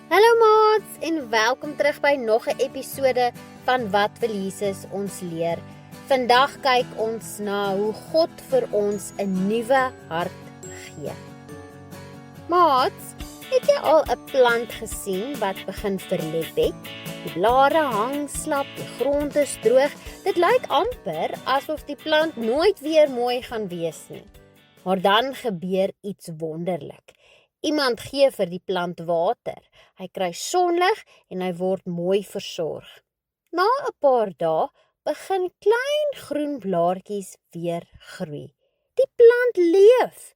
Hallo maats en welkom terug by nog 'n episode van Wat wil Jesus ons leer. Vandag kyk ons na hoe God vir ons 'n nuwe hart gee. Maats, het jy al 'n plant gesien wat begin verlep het? Die blare hang slap, die grond is droog. Dit lyk amper asof die plant nooit weer mooi gaan wees nie. Maar dan gebeur iets wonderlik. Iemand gee vir die plant water. Hy kry sonlig en hy word mooi versorg. Na 'n paar dae begin klein groen blaartjies weer groei. Die plant leef.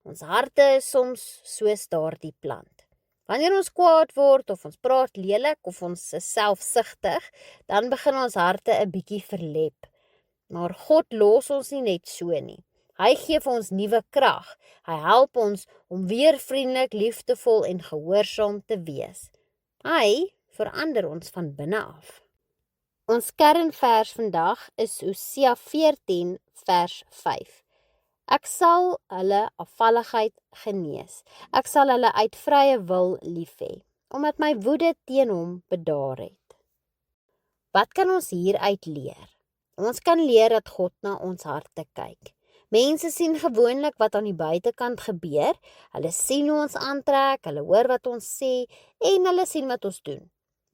Ons harte is soms soos daardie plant. Wanneer ons kwaad word of ons praat lelik of ons is selfsugtig, dan begin ons harte 'n bietjie verlep. Maar God los ons nie net so nie. Hy gee vir ons nuwe krag. Hy help ons om weer vriendelik, liefdevol en gehoorsaam te wees. Hy verander ons van binne af. Ons kernvers vandag is Hosea 14 vers 5. Ek sal hulle afvalligheid genees. Ek sal hulle uit vrye wil lief hê, omdat my woede teen hom bedaar het. Wat kan ons hieruit leer? Ons kan leer dat God na ons harte kyk. Mense sien gewoonlik wat aan die buitekant gebeur. Hulle sien hoe ons aantrek, hulle hoor wat ons sê en hulle sien wat ons doen.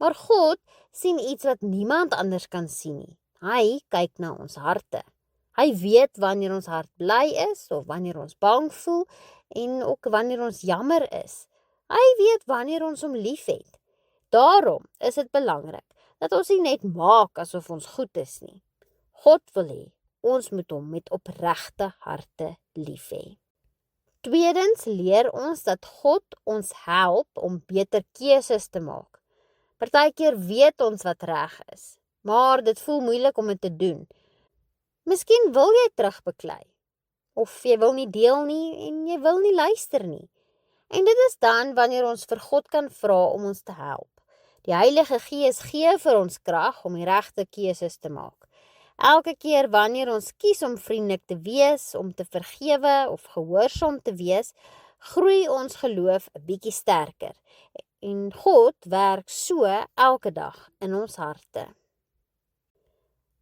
Maar God sien iets wat niemand anders kan sien nie. Hy kyk na ons harte. Hy weet wanneer ons hart bly is of wanneer ons bang voel en ook wanneer ons jammer is. Hy weet wanneer ons hom liefhet. Daarom is dit belangrik dat ons nie net maak asof ons goed is nie. God wil hê ons moet hom met opregte harte lief hê. Tweedens leer ons dat God ons help om beter keuses te maak. Partykeer weet ons wat reg is, maar dit voel moeilik om dit te doen. Miskien wil jy terugbeklei, of jy wil nie deel nie en jy wil nie luister nie. En dit is dan wanneer ons vir God kan vra om ons te help. Die Heilige Gees gee vir ons krag om die regte keuses te maak. Elke keer wanneer ons kies om vriendelik te wees, om te vergewe of gehoorsaam te wees, groei ons geloof 'n bietjie sterker. En God werk so elke dag in ons harte.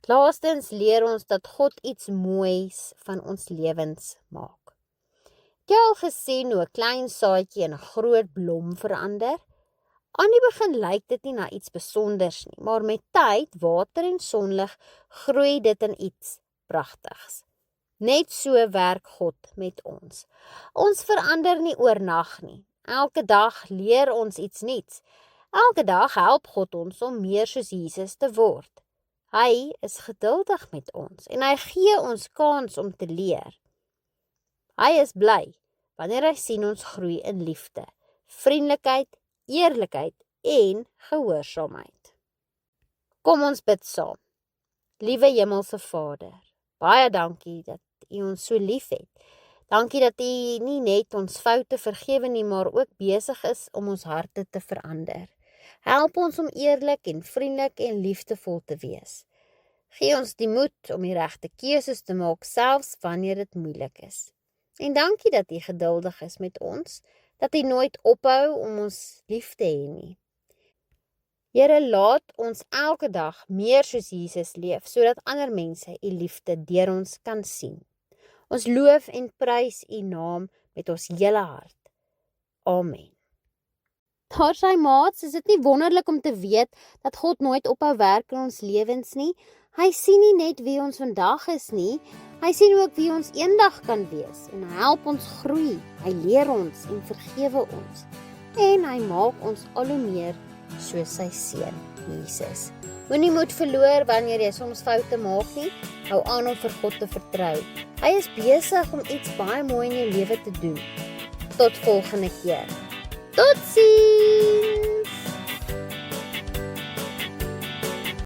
Laastens leer ons dat God iets moois van ons lewens maak. Het jy al gesien hoe 'n klein saadjie in 'n groot blom verander? Aan die begin lyk dit nie na iets besonders nie, maar met tyd, water en sonlig groei dit in iets pragtigs. Net so werk God met ons. Ons verander nie oornag nie. Elke dag leer ons iets nuuts. Elke dag help God ons om meer soos Jesus te word. Hy is geduldig met ons en hy gee ons kans om te leer. Hy is bly wanneer hy sien ons groei in liefde, vriendelikheid, eerlikheid en gehoorsaamheid. Kom ons bid saam. Liewe Hemelse Vader, baie dankie dat U ons so liefhet. Dankie dat U nie net ons foute vergewe nie, maar ook besig is om ons harte te verander. Help ons om eerlik en vriendelik en liefdevol te wees. Gee ons die moed om die regte keuses te maak, selfs wanneer dit moeilik is. En dankie dat U geduldig is met ons, dat U nooit ophou om ons lief te hê nie. Here, laat ons elke dag meer soos Jesus leef, sodat ander mense U liefde deur ons kan sien. Ons loof en prys U naam met ons hele hart. Amen. Daar sy maats, is dit nie wonderlik om te weet dat God nooit ophou werk in ons lewens nie? Hy sien nie net wie ons vandag is nie, hy sien ook wie ons eendag kan wees en hy help ons groei, hy leer ons en vergewe ons en hy maak ons al hoe meer soos sy seun, Jesus. Moenie moed verloor wanneer jy soms foute maak nie, hou aan om vir God te vertrou. Hy is besig om iets baie mooi in jou lewe te doen. Tot volgende keer. Totsiens!